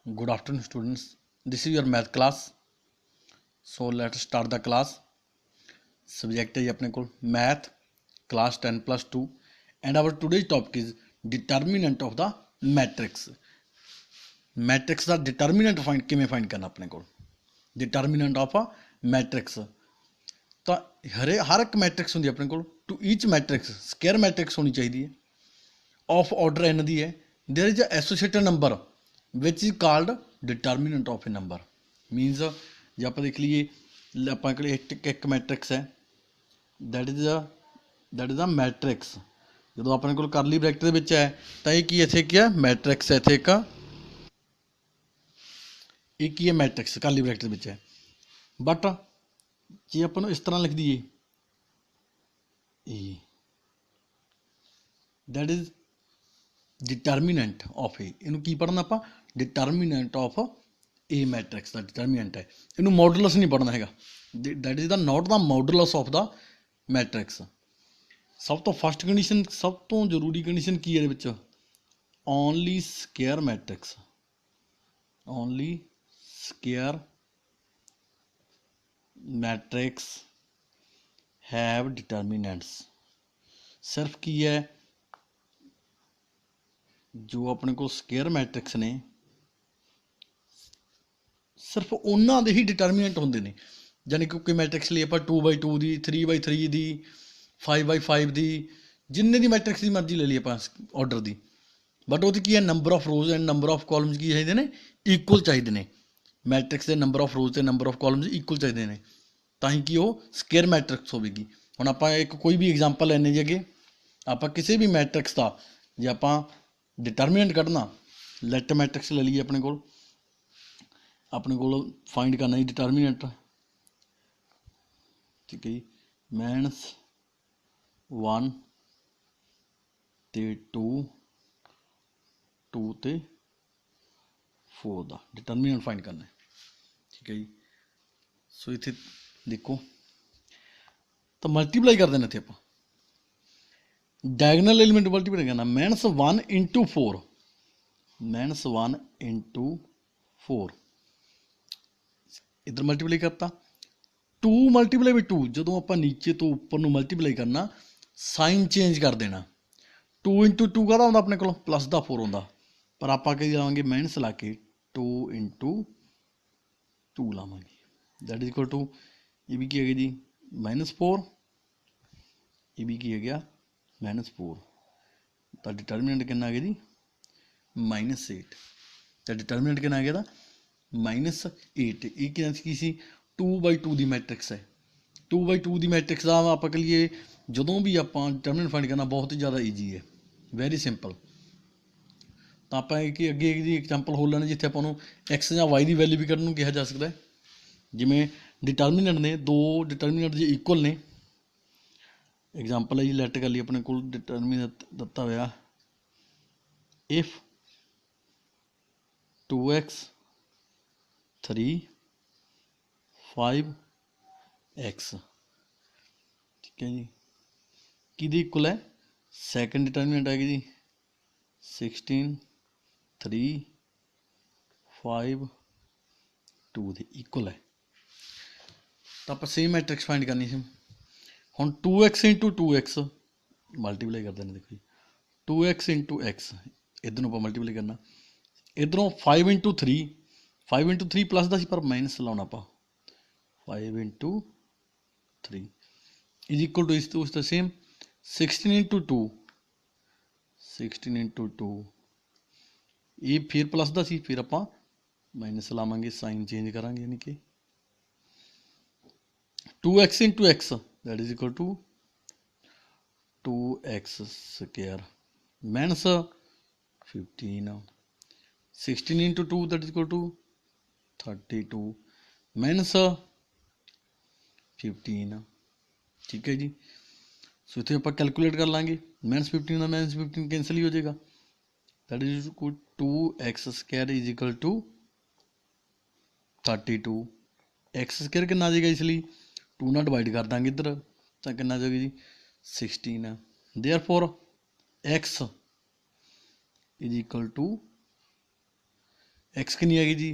Good afternoon, students. This is your math class. So let's start the class. Subject is अपने को math, class 10+2, and our today's topic is determinant of the matrix. Matrix का determinant find करना अपने को. Determinant of a matrix. तो हर एक matrix होंगी अपने को. To each matrix square matrix होनी चाहिए ऑफ ऑर्डर एन दी है. There is associated number which is called determinant of a number. Means जो आप देख लीए अपने एक मैट्रिक्स है दैट इज अ मैट्रिक्स. जो अपने को करली ब्रैकेट है तो ये की इतने क्या मैट्रिक्स है इतने एक की है मैट्रिक्स करली ब्रैकेट है. बट जे अपन इस तरह लिख दिए दैट इज डिटर्मिनेंट ऑफ ए. इनू की पढ़ना आप डिटर्मिनेंट ऑफ ए मैट्रिक्स का डिटर्मिनेंट है. इनू मॉडुलस नहीं पढ़ना है. That is the not the modulus of the matrix. सब तो फस्ट कंडीशन सब तो जरूरी कंडीशन की है only square matrix. Only square matrix have determinants. सिर्फ की है जो अपने को स्केयर मैट्रिक्स ने सिर्फ उन्होंने दे ही डिटर्मिनेंट होंगे ने. यानी कि कोई मैट्रिक्स लिए आप 2x2 की 3x3 की 5x5 की जिन्ने की मैट्रिक्स की मर्जी ले ली आप ऑर्डर की. बट वो की है number of rose and number of columns की चाहिए ने इक्वल चाहिए ने. मैट्रिक्स के नंबर ऑफ रोज से नंबर ऑफ कॉलम्स इक्वल चाहिए ने ताकि कि वो स्केयर मैट्रिक्स होगी. हम आप एक कोई भी एग्जाम्पल लेने जी अगे आप किसी भी मैट्रिक्स का जो आप डिटर्मिनेंट कढ़ना लेट मैट्रिक्स ले लीए अपने को फाइंड करना जी डिटर्मिनेंट. ठीक है जी. माइनस 1 ते 2 ते 4 का डिटर्मिनेंट फाइंड करना है. ठीक है जी. सो इतने देखो तो मल्टीप्लाई कर देना इतने आप डायगनल एलिमेंट मल्टीप्लाई करना. -1 × 4 -1 × 4 इधर मल्टीप्लाई करता. 2 × 2 जो आप नीचे तो उपर मल्टीप्लाई करना साइन चेंज कर देना. 2 × 2 का अपने को प्लस का 4 आता पर आप लावे माइनस ला के 2 × 2 लावे. दैट इज इक्वल टू ये भी की है जी -4 ये भी की है गया -4. तो डिटर्मिनेंट कितना आ गया जी -8. तो डिटर्मिनेंट कितना आ गया था -8. ये की सी 2x2 की मैट्रिक्स है. 2x2 की मैट्रिक्स का आप कह लीए जो भी आप डिटर्मिनेंट फाइंड करना बहुत ही ज़्यादा ईजी है. Very simple. तो आप अगे जी एग्जाम्पल हो लेने जिथे आपको एक्स या वाई की वैल्यू भी कढ़ने कहा जा सकता है. जिमें डिटर्मिनेंट ने दो डिटर्मिनेंट जो इक्वल ने. एग्जाम्पल है जी लैट कर ली अपने को डिटर्मिनेंट दिता हुआ इफ 2x 3 5x. ठीक है जी. कि इक्वल है सैकेंड डिटर्मिनेंट आएगी जी 16 3 5 2 के इक्वल है. तो आप सेम मैट्रिक्स फाइंड करनी सी. हम 2x × 2x मल्टीप्लाई कर देना. देखो जी 2x × x इधर आप मल्टीप्लाई करना. इधरों 5 × 3 5 × 3 प्लस का पर माइनस लाना आप 5 × 3 इज इक्वल टू इस तो सेम 16 × 2 16 × 2 ये फिर प्लस का सी फिर आप माइनस लावे साइन चेंज करा यानी कि 2x × x that is equal to 2x² minus 15 16 × 2 that is equal to 32 minus 15. ठीक है जी. सो इतने आप कैलकुलेट कर लाँगे -15 का -15 कैंसल ही हो जाएगा. That is equal 2x² is equal to 32. x² कितना आ जाएगा इसलिए 2 ना डिवाइड कर देंगे इधर तो कितना आ जाएगा जी 16. Therefore x is equal to x कितनी आएगी जी,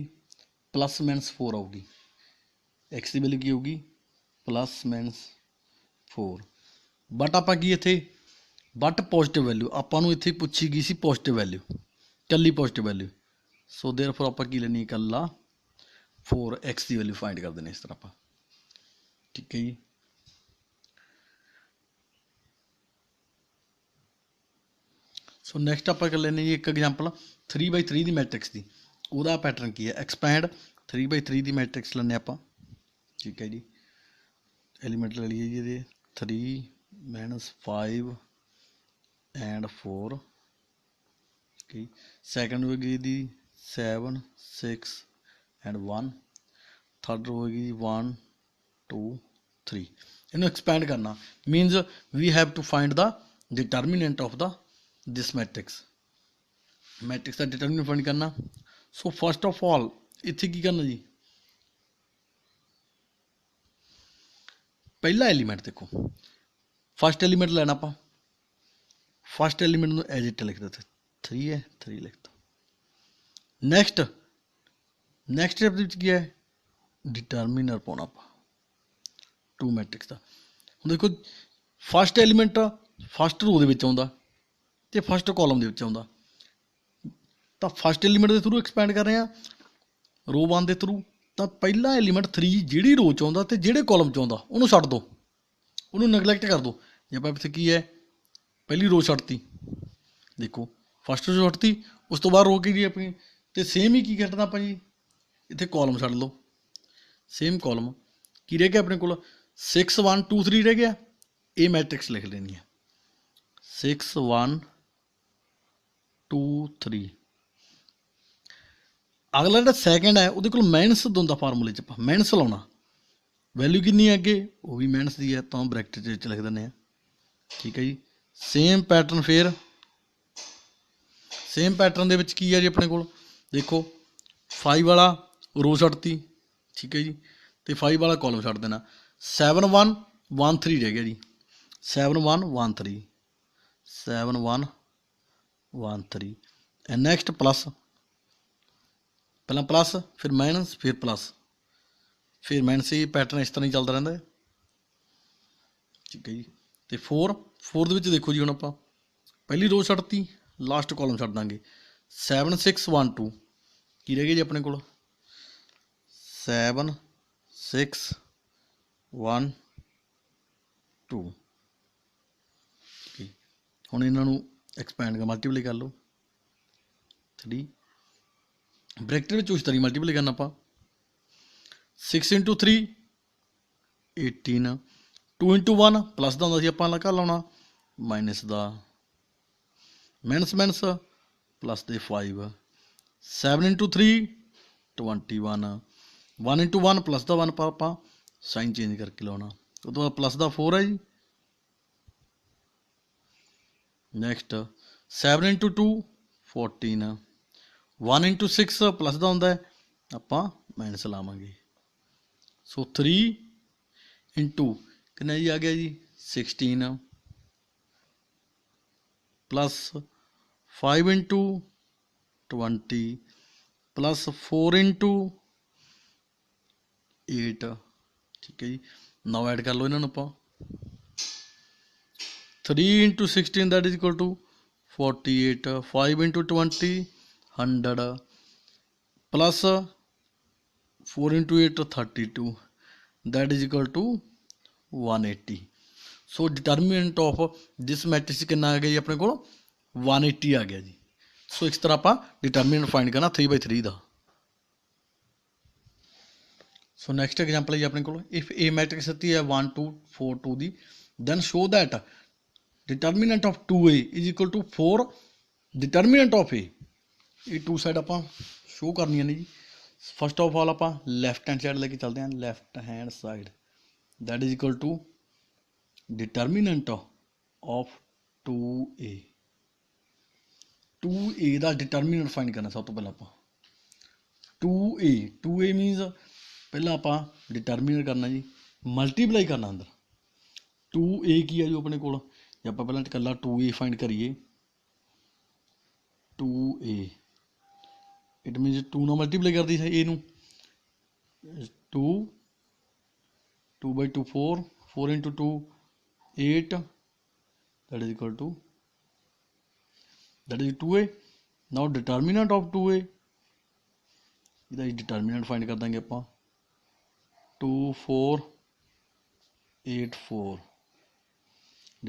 प्लस माइनस 4 आऊगी। एक्स की वैल्यू की होगी प्लस माइनस 4। बट आप की इत्थे बट पॉजिटिव वैल्यू ਆਪਾਂ ਨੂੰ ਇੱਥੇ ਪੁੱਛੀ ਗਈ ਸੀ ਪੋजिटिव वैल्यू, ਕੱਲੀ पॉजिटिव वैल्यू। सो देयरफॉर ਆਪਾਂ ਕੀ ਲੈਣੀ ਕੱਲਾ 4x की वैल्यू फाइंड कर देने इस तरह आप। ठीक है जी। सो नैक्सट आप कर लेने जी एक एग्जाम्पल 3/3 की मैट्रिक्स की, वह पैटर्न की है एक्सपैंड 3/3 की मैट्रिक्स लेने आप। ठीक है जी, एलीमेंट ले लीजिए जी 3 - 5 एंड 4। ठीक, सैकेंड होगी जी 7 6 एंड 1। थर्ड होगी 1 2 3। इन्हों एक्सपैंड करना means we have to find the determinant of the this matrix. Matrix का डिटर्मिनेंट फाइंड करना। सो फर्स्ट ऑफ ऑल इत्थे की करना जी, पहला एलीमेंट देखो, फर्स्ट एलीमेंट लेना आप। फर्स्ट एलीमेंट एज इट लिख देते 3 है, 3 लिखता। नैक्सट नैक्सट स्टेप की है डिटर्मिनर पाना आप टू मैट्रिक्स का। हम देखो फर्स्ट एलीमेंट फर्स्ट रो के आता तो फर्स्ट कॉलम के आता, तो फर्स्ट एलीमेंट के थ्रू एक्सपैंड कर रहे हैं रो 1 के थ्रू। तो पहला एलीमेंट 3 जी रो च आता तो जोड़े कॉलम च आता उन्होंने छड्ड दो, उन्होंने नैगलैक्ट कर दो। जे आप इत्थे की है पहली रो छड्डती, देखो फर्स्ट रो छड्डती, उस तो बाद रो की जी अपनी, तो सेम ही की करना आप जी इत्थे कॉलम छड्ड लो। सेम कॉलम की रह गया अपने को 6 1 2 3 रह गया, ये मैट्रिक्स लिख लेनी है 6 1 2 3। अगला जो सैकेंड है वो माइनस दूंगा फार्मूले च माइनस लाना, वैल्यू कितनी है अगे वो भी माइनस की है तो ब्रैकेट च लिख दें। ठीक है जी, सेम पैटर्न फिर सेम पैटर्न के की है जी अपने को देखो 5 वाला रो छड्डती। ठीक है जी, तो 5 वाला कॉलम छड्ड देना। 7 1 1 3 रह गया जी, 7 1 1 3 7 1 1 3। एंड नैक्सट प्लस, पहला प्लस फिर माइनस फिर प्लस फिर माइनस, ये पैटर्न इस तरह ही चलता रहता है। ठीक है जी, तो 4 देखो जी हम आप पहली रो छड्डती, लास्ट कॉलम छड्ड देंगे 7 6 1 2 की रह गया जी अपने को 7 6 1 2। हुण इन्हों एक्सपैंड कर मल्टीप्लाई कर लो 3 ब्रैकेट में उस तरह मल्टीप्लाई करना आप 6 × 3 18, 2 × 1 प्लस का होंगे आप लगा लाना माइनस का माइनस माइनस प्लस दे 5 7 × 3 21, 1 × 1 प्लस का 1 आप साइन चेंज करके लाना, उस तो बाद प्लस का 4 है जी। नैक्सट 7 × 2 14, 1 × 6 प्लस का होंगे आप माइनस लावे। सो 3 × कितना जी आ गया जी 16 प्लस 5 × 20 प्लस 4 × 8। ठीक है जी, 9 ऐड कर लो इन्होंने आप 3 × 16 that is equal to 48, 5 × 20 100 plus 4 × 8 32 that is equal to 180। So determinant of this matrix कितना आ गया जी अपने को 180 आ गया जी। सो इस तरह आप डिटर्मिनेंट फाइंड करना 3/3 का। सो नैक्सट एग्जाम्पल है जी अपने को इफ ए मैट्रिक्स दी है 1 2 4 2 दी, then show that determinant of 2a is equal to 4 determinant of A. ये टू साइड आप शो करनी ने जी। फर्स्ट ऑफ ऑल आप लैफ्ट हैंड साइड लेके चलते हैं, left hand side that is equal to determinant of 2a। 2a का डिटर्मिनेंट फाइंड करना सब तो पहले आप 2a मीनस पहला आप डिटर्मिनेंट करना जी, मल्टीप्लाई करना अंदर 2a की है जो अपने को आप पहला कला 2a फाइंड करिए 2a इट मीनस 2 ਨਾਲ ਮਲਟੀਪਲਾਈ ਕਰਦੀ ਹੈ ए ਨੂੰ 2 2 by 2 4 4 into 2 8 that is equal to that is 2a. now determinant of 2a ਇਹਦਾ determinant find ਕਰ ਦਾਂਗੇ ਆਪਾਂ 2 4 8 4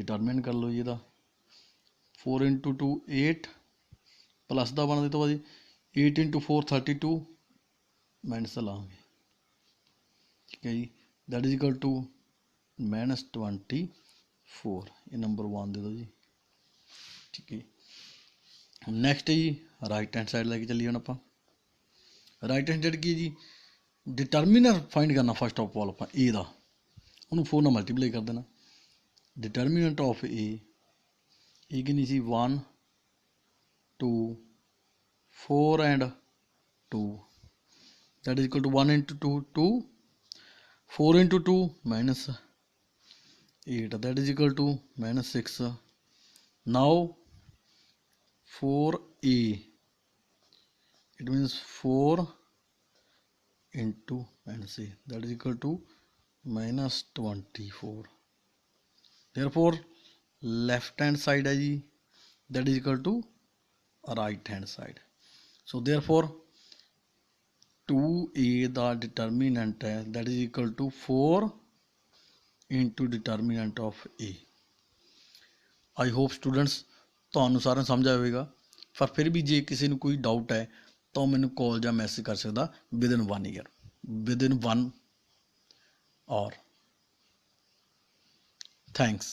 determinant ਕਰ ਲਓ ਜੀ ਇਹਦਾ 4 into 2 8 प्लस का बना देता भाजी 8 into 4 32 माइनस का लाओगे ठीक है जी दैट इज इक्वल टू -24 ये नंबर 1 दे दो जी ठीक है। नैक्सट है जी राइट हैंड साइड लैके चलिए हम आप राइट हैंड साइड की जी डिटर्मिनर फाइंड करना फस्ट ऑफ ऑल आप ए का उन्होंने 4 ਨਾਲ मल्टीप्लाई कर देना डिटर्मिनेंट ऑफ ए कितनी सी 1 2 4 and 2 that is equal to 1 into 2 2 4 into 2 minus 8 that is equal to minus 6 now 4a it means 4 into minus a that is equal to minus 24 therefore left hand side है जी that is equal to right hand side so therefore 2a the determinant है that is equal to 4 into determinant of a I hope students ਤੁਹਾਨੂੰ ਸਾਰਿਆਂ ਨੂੰ ਸਮਝ ਆਵੇਗਾ ਪਰ ਫਿਰ ਵੀ ਜੇ ਕਿਸੇ ਨੂੰ ਕੋਈ ਡਾਊਟ ਹੈ ਤਾਂ ਮੈਨੂੰ ਕਾਲ ਜਾਂ ਮੈਸੇਜ ਕਰ ਸਕਦਾ within 1 year within 1 hour thanks